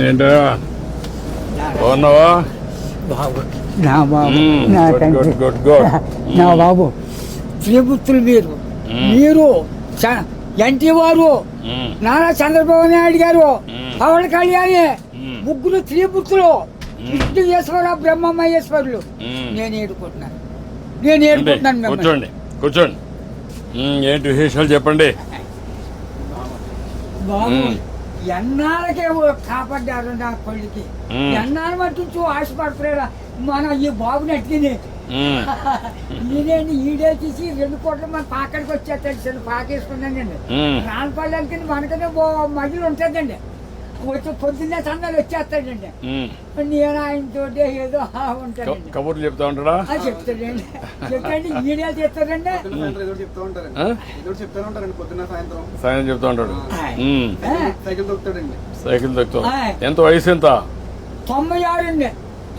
ఏంటో బాగున్నావా? బాబు నా బాబు నా గుడ్ తండ్రి గుడ్ గుడ్ గుడ్. నా బాబు శ్రీపుత్రులు మీరు ఎన్టీ వారు నారా చంద్రబాబు నాయుడు గారు పవన్ కళ్యాణ్ ముగ్గురు శ్రీపుత్రులు విష్ణు ఈశ్వర బ్రహ్మమహేశ్వరులు నేను ఏడుకుంటున్నాను మేము. కూర్చోండి కూర్చోండి. ఏంటి విశేషాలు చెప్పండి. బాబు ఎన్నాళ్ళకే కాపాడ్డారు నా కొడుకి. ఎన్నాళ్ళు మట్టించు ఆశపడతారా మన ఈ బాబుని అట్టిని ఈడేంటి ఈడే తీసి 2 కోట్ల మన పాకడికి వచ్చేస్తాడు. పాకేసుకున్నానండి రానపడడానికి మనకనే మగిలి ఉంటుందండి. వచ్చి పొద్దున్నే సన్నాలు వచ్చేస్తాడండి. నేను ఆయనతో ఏదో ఉంటాడండి. కబుర్లు చెప్తా ఉంటాడా? చెప్తాడండి. చెప్పండి ఈడే చేస్తాడండి. సాయం చెప్తా ఉంటాడు. సైకిల్ తొక్కుతాడు. ఎంత వయసు ఎంత? 96 అండి.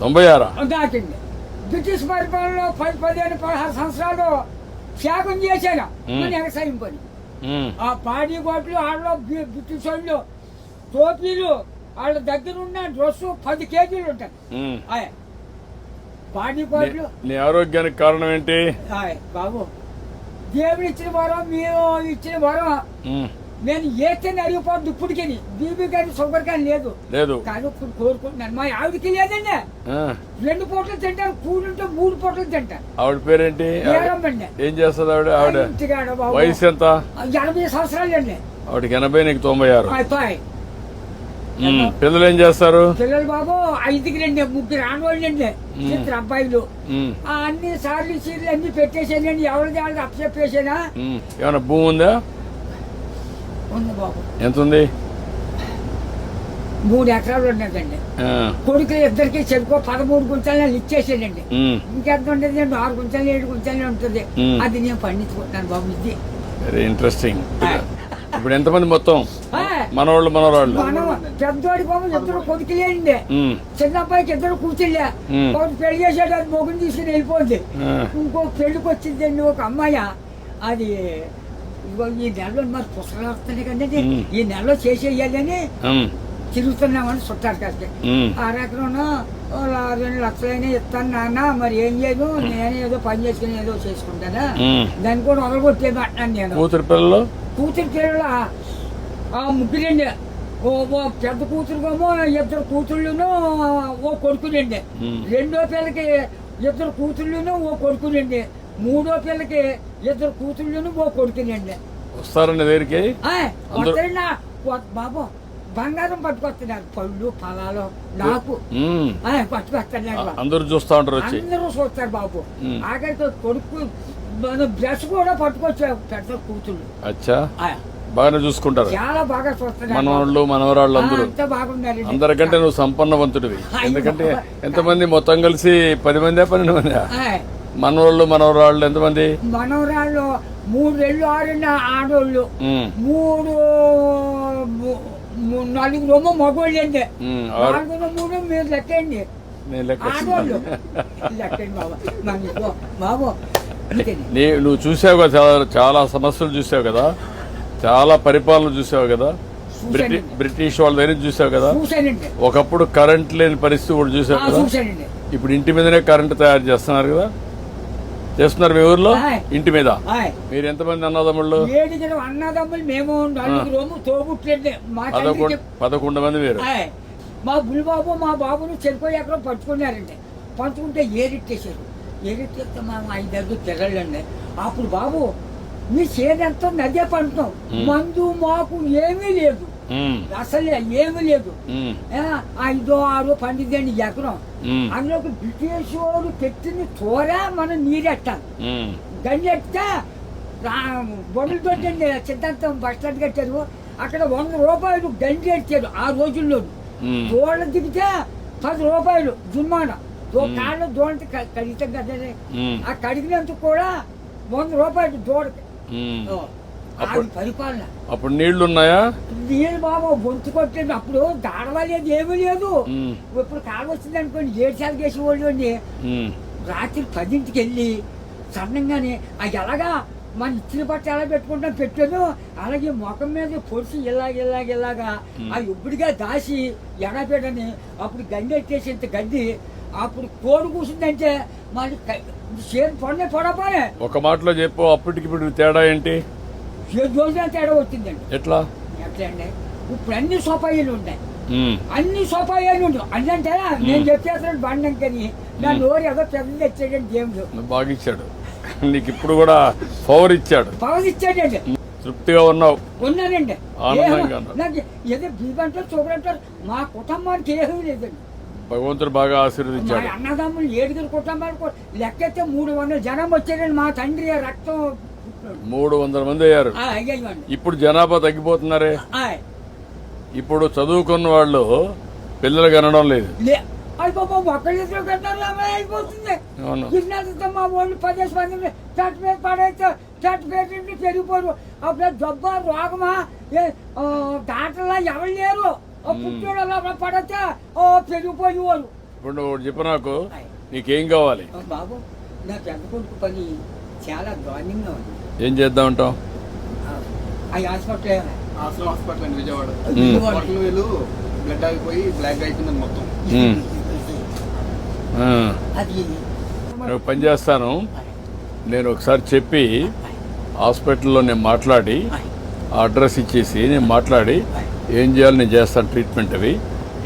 96 దాటింది. బ్రిటిష్ పరిపాలనలో 15-16 సంవత్సరాలు త్యాగం చేశాను. వ్యవసాయం పని ఆ పాడి గోట్లు ఆడలో బ్రిటిష్ వాళ్ళు టోపీలు వాళ్ళ దగ్గర ఉన్న డ్రెస్ 10 కేజీలు ఉంటాయి. పాడి గోట్లు. నీ ఆరోగ్యానికి కారణం ఏంటి బాబు? దేవుడు ఇచ్చిన వరం, మీరు ఇచ్చిన వరం. నేను ఏతని అరిగిపోద్దు ఇప్పటికి. బీపీ కానీ షుగర్ కానీ లేదు కానీ ఇప్పుడు కోరుకుంటున్నాను. మా ఆవిడకి లేదండి. 2 పూటలు తింటారు. కూలుంటే 3 పూటలు తింటారు. ఆవిడ పేరేంటి? ఏం చేస్తుంది ఆవిడ? వయసు ఎంత? 80 సంవత్సరాలు అండి. ఆవిడకి 80, నీకు 96. పిల్లలు ఏం చేస్తారు? పిల్లలు బాబు 5కి 3 ఆడవాళ్ళు అండి. 2 అబ్బాయిలు. అన్ని సార్లు సీర్లు అన్ని పెట్టేసానండి. ఎవరిది వాళ్ళకి అప్పచెప్పేసానా. ఏమన్నా భూమి ఉందా? ఉంది బాబు. ఎంత ఉంది? 3 ఎకరాలు ఉన్నదండి. కొడుకులు ఇద్దరికి చెరుకో 13 గుంటలు ఇచ్చేసాడండి. ఇంకెంత ఉండదు అండి? 6 గుంటలు 7 గుంటలు ఉంటుంది. అది నేను పండించుకుంటున్నాను బాబు. ఇది వెరీ ఇంట్రెస్టింగ్. ఇప్పుడు ఎంతమంది మొత్తం మనవాళ్ళు మనవరాళ్ళు? పెద్దోడి బాబు 2 కొడుకులేండి. చిన్న అబ్బాయికి 2 కూర్చులే. ఒకటి పెళ్లి చేసాడు, అది మొగుని తీసుకుని వెళ్ళిపోద్ది. ఇంకో పెళ్లికి వచ్చిందండి ఒక అమ్మాయి. అది ఈ నెలలో మరి పుస్తకాలు వస్తున్నాయి కదండి. ఈ నెలలో చేసేయాలని తిరుగుతున్నామని చుట్టారు కదా. 6 ఎకరంలో 2 లక్షలైనా ఇస్తాను నాన్న, మరి ఏం చేయదు, నేను ఏదో పని చేసుకుని ఏదో చేసుకుంటానా, దాన్ని కూడా వదలగొట్టేది అంటున్నాను నేను. కూతురు పిల్లలు 3 ఓ పెద్ద కూతురుకేమో 2 కూతుళ్ళును ఓ కొడుకులండి. 2వ పిల్లకి 2 కూతుళ్ళును ఓ కొడుకులండి. 3వ పిల్లకి 2 కూతుళ్ళును ఓ కొడుకులండి. వస్తారండి దగ్గరికి బాబు. బంగారం పట్టుకొస్తున్నారు. పళ్ళు ఫలాలు నాకు పట్టుకొస్తున్నారు. అందరూ చూస్తా ఉంటారు. అందరూ చూస్తారు బాబు. ఆఖరికి కొడుకు బ్రష్ కూడా పట్టుకొచ్చారు. పెద్ద కూతుళ్ళు బాగానే చూసుకుంటారు. చాలా బాగా చూస్తున్నారు. మనవాళ్ళు మనవరాళ్ళు అందరూ బాగున్నారు. అందరికంటే నువ్వు సంపన్నవంతుడివి. ఎందుకంటే ఎంతమంది మొత్తం కలిసి 10 మంది 12 మంది మనవాళ్ళు మనవరాళ్ళు ఎంతమంది? మనవరాళ్ళు 3 ఆడోళ్ళు, 4 మగోళ్ళు అండి. 4 మీరు లెక్కండి. ఆడోళ్ళు లెక్కండి బాబు. నువ్వు చూసావు కదా, చాలా సమస్యలు చూసావు కదా, చాలా పరిపాలన చూసావు కదా, బ్రిటిష్ వాళ్ళ దగ్గర చూసావు కదా. ఒకప్పుడు కరెంట్ లేని పరిస్థితి కూడా చూసావు కదా. ఇప్పుడు ఇంటి మీదనే కరెంట్ తయారు చేస్తున్నారు కదా. చేస్తున్నారు మీ ఊర్లో ఇంటి మీద. మీరు ఎంతమంది అన్నదమ్ముళ్ళు? 7 అన్నదమ్ములు. మేము 4 తోబుట్లండి. 11 మంది మీరు. మా బుల్బాబు మా బాబును చెరుకు ఎకరం పంచుకున్నారండి. పంచుకుంటే ఏరిట్టేశారు. ఏరిట్టేస్తే మా 5 పిల్లలండి. అప్పుడు బాబు మీ చేదంతా నదే పంటున్నాం. మందు మాకు ఏమీ లేదు, అసలు ఏమీ లేదు. 5, 6 పండిద్దండి ఎకరం. అందులోకి బ్రిటిష్ వాడు పెట్టిన తోర మనం నీరెట్టాలి. గండి ఎట్టితే బొమ్మలు పెట్టండి. సిద్ధాంతం బస్ స్టాండ్ కట్టారు. అక్కడ 100 రూపాయలు గండి ఎట్టారు ఆ రోజుల్లో. దోళ్ళ దిగితే 10 రూపాయలు జుర్మానా. కాళ్ళు దోళ్ళకి కడిగితే కదా, ఆ కడిగినందుకు కూడా 100 రూపాయలు దోడకి. పరిపాలన. అప్పుడు నీళ్లు ఉన్నాయా? నీళ్ళు బాబు గొంతు కొట్టండి. అప్పుడు దాడవలేదు, ఏమీ లేదు. ఇప్పుడు కాలు వచ్చింది అనుకోండి 7 సార్లు చేసేవాళ్ళు అండి. రాత్రి 10ంటికి వెళ్ళి సన్నంగానే అది ఎలాగా మన ఇచ్చిన బట్ట ఎలా పెట్టుకుంటాం పెట్టాను, అలాగే ముఖం మీద పొడిచి ఇలాగా ఆ ఇప్పుడుగా దాసి ఎడపెడని అప్పుడు గండి ఎట్టేసి ఇంత గడ్డి అప్పుడు కోడి కూర్చుందంటే మరి చేను పొడనే పొడపోయే. ఒక మాటలో చెప్పు, అప్పటికి ఇప్పుడు తేడా ఏంటి? రోజున తేడా వచ్చిందండి. ఎట్లా అండి ఇప్పుడు అన్ని సోపాయిలు ఉన్నాయి, అన్ని సోపాయిలు ఉండవు. అంటే నేను చెప్పేస్తాను బండంకని నా నోరు ఏదో పెద్ద తెచ్చాడండి దేవుడు. బాగా ఇచ్చాడు నీకు, ఇప్పుడు కూడా పవర్ ఇచ్చాడు. పవర్ ఇచ్చాడండి. తృప్తిగా ఉన్నావు? ఉన్నానండి. ఆనందంగా నాకు ఏదో బీబంటారు చూడంటారు, మా కుటుంబానికి ఏమీ లేదండి. భగవంతుడు బాగా ఆశీర్వదించాడు. అన్నదమ్ములు 7 కుటుంబాలు లెక్కైతే 300 జనం వచ్చారండి. మా తండ్రి రక్తం 300 మంది అయ్యారు. ఇప్పుడు జనాభా తగ్గిపోతున్నారే. ఇప్పుడు చదువుకున్న వాళ్ళు పిల్లలు కనడం లేదు. అయిపోతుంది. మా వాళ్ళు 10 మంది చట్ మీద పడైతే చట్ మీద పెరిగిపోరు. అప్పుడు జబ్బ రోగమా దాంట్లో ఎవరు లేరు. పుట్టోడు పడితే పెరిగిపోయేవారు. ఇప్పుడు నువ్వు చెప్పు నాకు, నీకేం కావాలి? బాబు నా పెద్ద కొడుకు పని చాలా దారుణంగా ఉంది. ఏం చేద్దామంటావు? హాస్పిటల్ అండి విజయవాడ. బ్లడ్ ఆగిపోయి బ్లాక్ అయిపోయింది మొత్తం. నువ్వు పని చేస్తాను, నేను ఒకసారి చెప్పి హాస్పిటల్లో నేను మాట్లాడి అడ్రస్ ఇచ్చేసి నేను మాట్లాడి ఏం చేయాలి నేను చేస్తాను. ట్రీట్మెంట్ అవి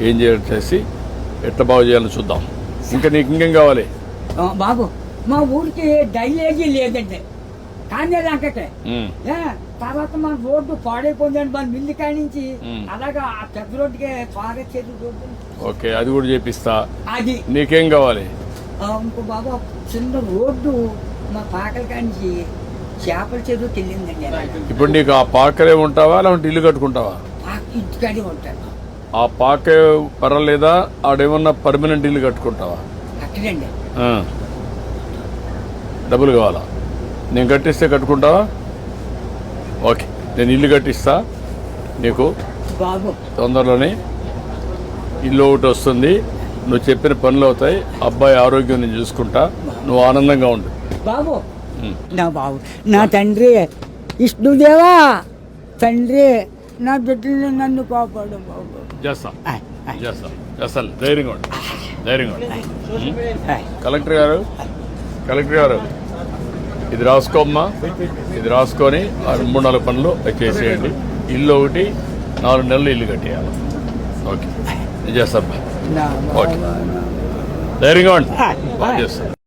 ఏం చేయాలి చేసి ఎట్లా బాగు చేయాలని చూద్దాం. ఇంకా నీకు ఇంకేం కావాలి? బాబు మా ఊరికి డైలేజీ లేదండి, కానీ లాంకటే తర్వాత మన రోడ్డు పాడైపోయిందండి. మన మిల్లి కాడి నుంచి అలాగా ఆ పెద్ద రోడ్డుకి బాగా చెట్టు రోడ్డు. ఓకే, అది కూడా చేపిస్తా. అది నీకేం కావాలి? ఇంకో బాబు చిన్న రోడ్డు మా పాకల కాడి చేపల చెరువుకి వెళ్ళిందండి. ఇప్పుడు నీకు ఆ పాకరే ఉంటావా లేకుంటే ఇల్లు కట్టుకుంటావా? ఇంటికాడే ఉంటాను. ఆ పాకే పర్వాలేదా? ఆడేమన్నా పర్మనెంట్ ఇల్లు కట్టుకుంటావా? అక్కడండి. డబ్బులు కావాలా? నేను కట్టిస్తే కట్టుకుంటావా? ఓకే, నేను ఇల్లు కట్టిస్తా నీకు. బాబు తొందరలోనే ఇల్లు ఒకటి వస్తుంది, నువ్వు చెప్పిన పనులు అవుతాయి, అబ్బాయి ఆరోగ్యం నేను చూసుకుంటా, నువ్వు ఆనందంగా ఉండు. బాబు నా బాబు నా తండ్రి విష్ణుదేవా, తండ్రి నా బిడ్డల్ని నన్ను కాపాడు బాబు. చేస్తా చేస్తా చేస్తాను. ధైర్యంగా ఉండు, ధైర్యంగా ఉండు. కలెక్టర్ గారు ఇది రాసుకోమ్మా, ఇది రాసుకొని 3-4 పనులు చేసేయండి. ఇల్లు ఒకటి 4 నెలలు ఇల్లు కట్టేయాలి. ఓకే, నేను చేస్తాను. ఓకే, ధైర్యంగా ఉండి చేస్తాను.